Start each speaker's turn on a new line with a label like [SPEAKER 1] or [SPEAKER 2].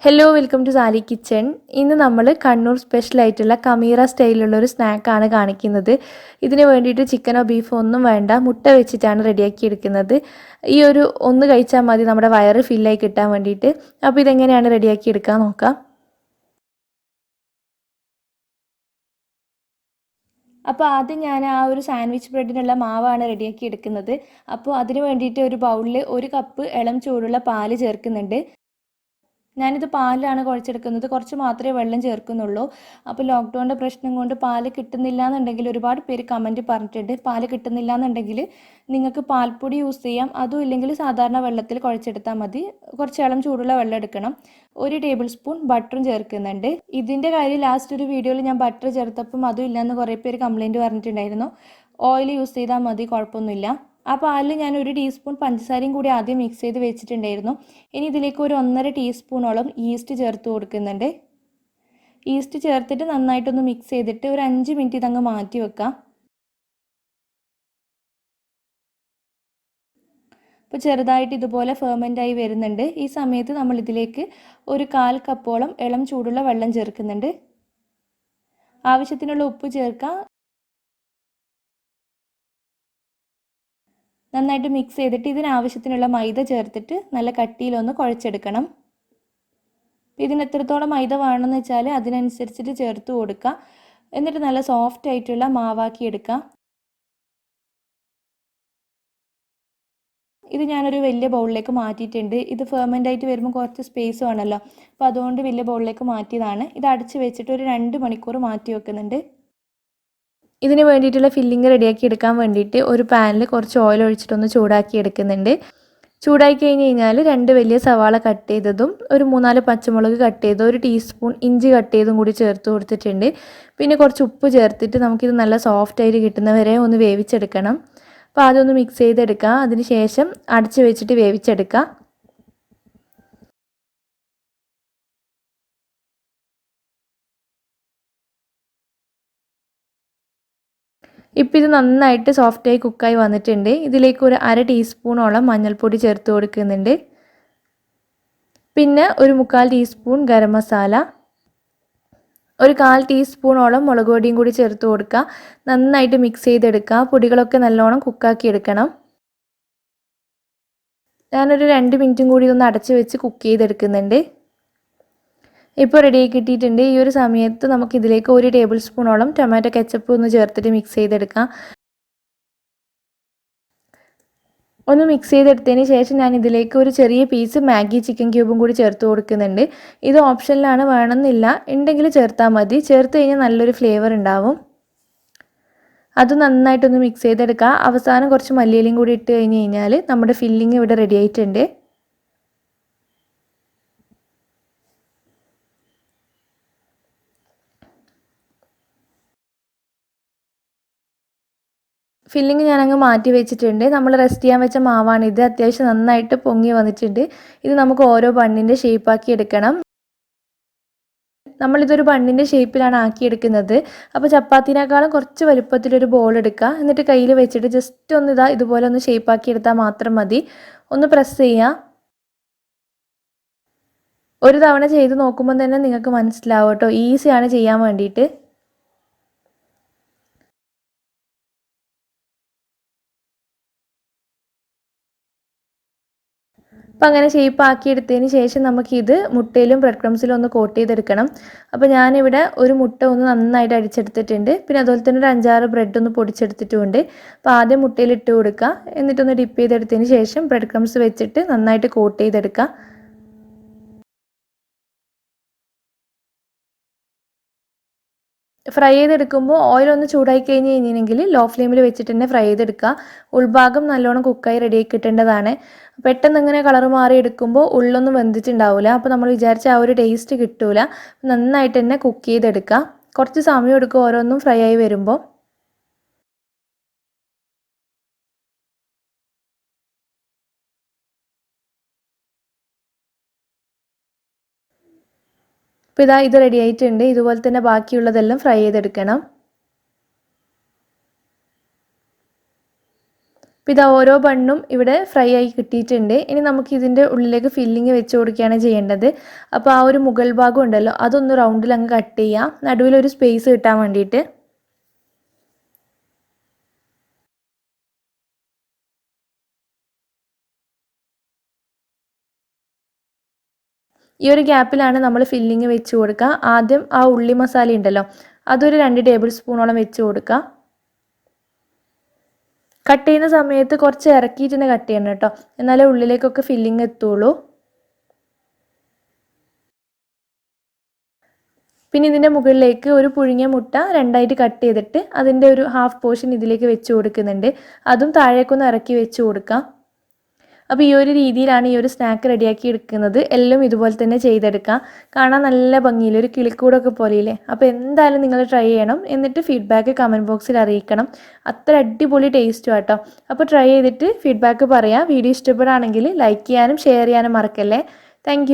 [SPEAKER 1] Hello welcome to Sali kitchen. ഇന്ന് നമ്മൾ Kannur special ആയിട്ടുള്ള കമീറ സ്റ്റൈലിലുള്ള ഒരു സ്നാക്കാണ് കാണിക്കുന്നത്. ഇതിന് വേണ്ടിയിട്ട് ചിക്കനോ ബീഫോ ഒന്നും വേണ്ട, മുട്ട വെച്ചിട്ടാണ് റെഡിയാക്കി എടുക്കുന്നത്. ഈ ഒരു ഒന്ന് കഴിച്ചാൽ മതി നമ്മുടെ വയറ് ഫില്ലായി കിട്ടാൻ വേണ്ടിയിട്ട്. അപ്പോൾ ഇതെങ്ങനെയാണ് റെഡിയാക്കി എടുക്കാൻ നോക്കാം. അപ്പോൾ ആദ്യം ഞാൻ ആ ഒരു സാൻഡ്വിച്ച് ബ്രെഡിനുള്ള മാവാണ് റെഡിയാക്കി എടുക്കുന്നത്. അപ്പോൾ അതിന് വേണ്ടിയിട്ട് ഒരു ബൗളിൽ 1 കപ്പ് ഇളം ചൂടുള്ള പാല് ചേർക്കുന്നുണ്ട്. ഞാനിത് പാലിലാണ് കുഴച്ചെടുക്കുന്നത്, കുറച്ച് മാത്രമേ വെള്ളം ചേർക്കുന്നുള്ളൂ. അപ്പോൾ ലോക്ക്ഡൗണിൻ്റെ പ്രശ്നം കൊണ്ട് പാല് കിട്ടുന്നില്ല എന്നുണ്ടെങ്കിൽ ഒരുപാട് പേര് കമൻറ്റ് പറഞ്ഞിട്ടുണ്ട്. പാല് കിട്ടുന്നില്ല എന്നുണ്ടെങ്കിൽ നിങ്ങൾക്ക് പാൽപ്പൊടി യൂസ് ചെയ്യാം, അതും ഇല്ലെങ്കിൽ സാധാരണ വെള്ളത്തിൽ കുഴച്ചെടുത്താൽ മതി. കുറച്ച് ഇളം ചൂടുള്ള വെള്ളം എടുക്കണം. 1 ടേബിൾ സ്പൂൺ ബട്ടറും ചേർക്കുന്നുണ്ട്. ഇതിൻ്റെ കാര്യം ലാസ്റ്റ് ഒരു വീഡിയോയിൽ ഞാൻ ബട്ടർ ചേർത്തപ്പം അതും ഇല്ലയെന്ന് കുറേ പേര് കംപ്ലയിൻറ്റ് പറഞ്ഞിട്ടുണ്ടായിരുന്നു. ഓയിൽ യൂസ് ചെയ്താൽ മതി, കുഴപ്പമൊന്നുമില്ല. ആ പാലിൽ ഞാൻ 1 ടീസ്പൂൺ പഞ്ചസാരയും കൂടി ആദ്യം മിക്സ് ചെയ്ത് വെച്ചിട്ടുണ്ടായിരുന്നു. ഇനി ഇതിലേക്ക് ഒരു 1.5 ടീസ്പൂണോളം ഈസ്റ്റ് ചേർത്ത് കൊടുക്കുന്നുണ്ട്. ഈസ്റ്റ് ചേർത്തിട്ട് നന്നായിട്ടൊന്ന് മിക്സ് ചെയ്തിട്ട് ഒരു 5 മിനിറ്റ് ഇതങ്ങ് മാറ്റി വെക്കാം. ഇപ്പോൾ ചെറുതായിട്ട് ഇതുപോലെ ഫെർമെൻ്റായി വരുന്നുണ്ട്. ഈ സമയത്ത് നമ്മൾ ഇതിലേക്ക് ഒരു 1/4 കപ്പോളം ഇളം ചൂടുള്ള വെള്ളം ചേർക്കുന്നുണ്ട്. ആവശ്യത്തിനുള്ള ഉപ്പ് ചേർക്കാം. നന്നായിട്ട് മിക്സ് ചെയ്തിട്ട് ഇതിനാവശ്യത്തിനുള്ള മൈദ ചേർത്തിട്ട് നല്ല കട്ടിയിലൊന്ന് കുഴച്ചെടുക്കണം. ഇതിന് എത്രത്തോളം മൈദ വേണമെന്ന് വെച്ചാൽ അതിനനുസരിച്ചിട്ട് ചേർത്ത് കൊടുക്കുക. എന്നിട്ട് നല്ല സോഫ്റ്റ് ആയിട്ടുള്ള മാവാക്കി എടുക്കുക. ഇത് ഞാനൊരു വലിയ ബൗളിലേക്ക് മാറ്റിയിട്ടുണ്ട്. ഇത് ഫെർമെൻ്റ് ആയിട്ട് വരുമ്പോൾ കുറച്ച് സ്പേസ് വേണമല്ലോ, അപ്പോൾ അതുകൊണ്ട് വലിയ ബൗളിലേക്ക് മാറ്റിയതാണ്. ഇത് അടച്ച് വെച്ചിട്ട് ഒരു 2 മണിക്കൂർ മാറ്റി വെക്കുന്നുണ്ട്. ഇതിന് വേണ്ടിയിട്ടുള്ള ഫില്ലിങ് റെഡിയാക്കി എടുക്കാൻ വേണ്ടിയിട്ട് ഒരു പാനിൽ കുറച്ച് ഓയിൽ ഒഴിച്ചിട്ടൊന്ന് ചൂടാക്കി എടുക്കുന്നുണ്ട്. ചൂടായി കഴിഞ്ഞ് കഴിഞ്ഞാൽ 2 വലിയ സവാള കട്ട് ചെയ്തതും ഒരു 3-4 പച്ചമുളക് കട്ട് ചെയ്തതും 1 ടീസ്പൂൺ ഇഞ്ചി കട്ട് ചെയ്തും കൂടി ചേർത്ത് കൊടുത്തിട്ടുണ്ട്. പിന്നെ കുറച്ച് ഉപ്പ് ചേർത്തിട്ട് നമുക്കിത് നല്ല സോഫ്റ്റ് ആയിട്ട് കിട്ടുന്നവരെ ഒന്ന് വേവിച്ചെടുക്കണം. അപ്പോൾ ആദ്യം ഒന്ന് മിക്സ് ചെയ്തെടുക്കുക. അതിന് ശേഷം അടച്ച് വെച്ചിട്ട് വേവിച്ചെടുക്കുക. ഇപ്പോൾ ഇത് നന്നായിട്ട് സോഫ്റ്റായി കുക്കായി വന്നിട്ടുണ്ട്. ഇതിലേക്ക് ഒരു 1/2 ടീസ്പൂണോളം മഞ്ഞൾപ്പൊടി ചേർത്ത് കൊടുക്കുന്നുണ്ട്. പിന്നെ ഒരു 1/4 ടീസ്പൂൺ ഗരം മസാല, ഒരു 1/4 ടീസ്പൂണോളം മുളക് പൊടിയും കൂടി ചേർത്ത് കൊടുക്കുക. നന്നായിട്ട് മിക്സ് ചെയ്തെടുക്കുക. പൊടികളൊക്കെ നല്ലോണം കുക്കാക്കി എടുക്കണം. ഞാനൊരു 2 മിനിറ്റും കൂടി ഇതൊന്ന് അടച്ച് വെച്ച് കുക്ക് ചെയ്തെടുക്കുന്നുണ്ട്. ഇപ്പോൾ റെഡിയായി കിട്ടിയിട്ടുണ്ട്. ഈ ഒരു സമയത്ത് നമുക്കിതിലേക്ക് 1 ടേബിൾ സ്പൂണോളം ടൊമാറ്റോ കെച്ചപ്പ് ഒന്ന് ചേർത്തിട്ട് മിക്സ് ചെയ്തെടുക്കാം. ഒന്ന് മിക്സ് ചെയ്തെടുത്തതിന് ശേഷം ഞാൻ ഇതിലേക്ക് ഒരു ചെറിയ പീസ് മാഗി ചിക്കൻ ക്യൂബും കൂടി ചേർത്ത് കൊടുക്കുന്നുണ്ട്. ഇത് ഓപ്ഷനിലാണ്, വേണമെന്നില്ല, ഉണ്ടെങ്കിൽ ചേർത്താൽ മതി. ചേർത്ത് കഴിഞ്ഞാൽ നല്ലൊരു ഫ്ലേവർ ഉണ്ടാവും. അത് നന്നായിട്ടൊന്ന് മിക്സ് ചെയ്തെടുക്കുക. അവസാനം കുറച്ച് മല്ലിയിലയും കൂടി ഇട്ട് കഴിഞ്ഞ് കഴിഞ്ഞാൽ നമ്മുടെ ഫില്ലിങ് ഇവിടെ റെഡി ആയിട്ടുണ്ട്. ഫില്ലിങ് ഞാനങ്ങ് മാറ്റി വെച്ചിട്ടുണ്ട്. നമ്മൾ റെസ്റ്റ് ചെയ്യാൻ വെച്ച മാവാണിത്. അത്യാവശ്യം നന്നായിട്ട് പൊങ്ങി വന്നിട്ടുണ്ട്. ഇത് നമുക്ക് ഓരോ ബണ്ണിൻ്റെ ഷേപ്പാക്കി എടുക്കണം. നമ്മളിതൊരു ബണ്ണിൻ്റെ ഷേപ്പിലാണ് ആക്കിയെടുക്കുന്നത്. അപ്പോൾ ചപ്പാത്തിനേക്കാളും കുറച്ച് വലുപ്പത്തിലൊരു ബോൾ എടുക്കുക. എന്നിട്ട് കയ്യിൽ വെച്ചിട്ട് ജസ്റ്റ് ഒന്ന് ഇതുപോലെ ഒന്ന് ഷേപ്പാക്കി എടുത്താൽ മാത്രം മതി. ഒന്ന് പ്രസ് ചെയ്യുക. ഒരു തവണ ചെയ്ത് നോക്കുമ്പോൾ തന്നെ നിങ്ങൾക്ക് മനസ്സിലാവും കേട്ടോ, ഈസിയാണ് ചെയ്യാൻ വേണ്ടിയിട്ട്. അപ്പോൾ അങ്ങനെ ഷേപ്പ് ആക്കിയെടുത്തതിന് ശേഷം നമുക്കിത് മുട്ടയിലും ബ്രെഡ് ക്രംസിലും ഒന്ന് കോട്ട് ചെയ്തെടുക്കണം. അപ്പോൾ ഞാനിവിടെ ഒരു മുട്ട ഒന്ന് നന്നായിട്ട് അടിച്ചെടുത്തിട്ടുണ്ട്. പിന്നെ അതുപോലെ തന്നെ ഒരു 5-6 ബ്രെഡ് ഒന്ന് പൊടിച്ചെടുത്തിട്ടുമുണ്ട്. അപ്പോൾ ആദ്യം മുട്ടയിൽ ഇട്ട് കൊടുക്കുക. എന്നിട്ടൊന്ന് ഡിപ്പ് ചെയ്തെടുത്തതിന് ശേഷം ബ്രെഡ് ക്രംസ് വെച്ചിട്ട് നന്നായിട്ട് കോട്ട് ചെയ്തെടുക്കുക. ഫ്രൈ ചെയ്തെടുക്കുമ്പോൾ ഓയിലൊന്ന് ചൂടായി കഴിഞ്ഞ് കഴിഞ്ഞിട്ടുണ്ടെങ്കിൽ ലോ ഫ്ലെയിമിൽ വെച്ചിട്ട് തന്നെ ഫ്രൈ ചെയ്തെടുക്കുക. ഉൾഭാഗം നല്ലോണം കുക്കായി റെഡിയായി കിട്ടേണ്ടതാണ്. പെട്ടെന്ന് ഇങ്ങനെ കളർ മാറി എടുക്കുമ്പോൾ ഉള്ളൊന്നും വെന്തിട്ടുണ്ടാവില്ല. അപ്പോൾ നമ്മൾ വിചാരിച്ച ആ ഒരു ടേസ്റ്റ് കിട്ടില്ല. നന്നായിട്ട് തന്നെ കുക്ക് ചെയ്തെടുക്കുക. കുറച്ച് സമയം എടുക്കും ഓരോന്നും ഫ്രൈ ആയി വരുമ്പോൾ. അപ്പോൾ ഇത് റെഡി ആയിട്ടുണ്ട്. ഇതുപോലെ തന്നെ ബാക്കിയുള്ളതെല്ലാം ഫ്രൈ ചെയ്തെടുക്കണം. അപ്പോൾ ഇതാ ഓരോ ബണ്ണും ഇവിടെ ഫ്രൈ ആയി കിട്ടിയിട്ടുണ്ട്. ഇനി നമുക്ക് ഇതിൻ്റെ ഉള്ളിലേക്ക് ഫില്ലിങ് വെച്ച് കൊടുക്കുകയാണ് ചെയ്യേണ്ടത്. അപ്പോൾ ആ ഒരു മുകൾ ഭാഗം ഉണ്ടല്ലോ അതൊന്ന് റൗണ്ടിൽ അങ്ങ് കട്ട് ചെയ്യാം, നടുവിലൊരു സ്പേസ് കിട്ടാൻ വേണ്ടിയിട്ട്. ഈ ഒരു ഗ്യാപ്പിലാണ് നമ്മൾ ഫില്ലിങ് വെച്ച് കൊടുക്കുക. ആദ്യം ആ ഉള്ളി മസാല ഉണ്ടല്ലോ അതൊരു 2 ടേബിൾ സ്പൂണോളം വെച്ച് കൊടുക്കുക. കട്ട് ചെയ്യുന്ന സമയത്ത് കുറച്ച് ഇറക്കിയിട്ട് തന്നെ കട്ട് ചെയ്യണം കേട്ടോ, എന്നാലേ ഉള്ളിലേക്കൊക്കെ ഫില്ലിങ് എത്തുള്ളൂ. പിന്നെ ഇതിൻ്റെ മുകളിലേക്ക് ഒരു പുഴുങ്ങിയ മുട്ട 2ആയിട്ട് കട്ട് ചെയ്തിട്ട് അതിൻ്റെ ഒരു ഹാഫ് പോർഷൻ ഇതിലേക്ക് വെച്ച് കൊടുക്കുന്നുണ്ട്. അതും താഴേക്കൊന്ന് ഇറക്കി വെച്ച് കൊടുക്കാം. അപ്പോൾ ഈ ഒരു രീതിയിലാണ് ഈ ഒരു സ്നാക്ക് റെഡിയാക്കി എടുക്കുന്നത്. എല്ലാം ഇതുപോലെ തന്നെ ചെയ്തെടുക്കാം. കാണാൻ നല്ല ഭംഗിയില്ലേ, ഒരു കിളിക്കൂടൊക്കെ പോലെയില്ലേ. അപ്പോൾ എന്തായാലും നിങ്ങൾ ട്രൈ ചെയ്യണം, എന്നിട്ട് ഫീഡ്ബാക്ക് കമൻറ്റ് ബോക്സിൽ അറിയിക്കണം. അത്ര അടിപൊളി ടേസ്റ്റും ആട്ടോ. അപ്പോൾ ട്രൈ ചെയ്തിട്ട് ഫീഡ്ബാക്ക് പറയാം. വീഡിയോ ഇഷ്ടപ്പെടുകയാണെങ്കിൽ ലൈക്ക് ചെയ്യാനും ഷെയർ ചെയ്യാനും മറക്കല്ലേ. താങ്ക്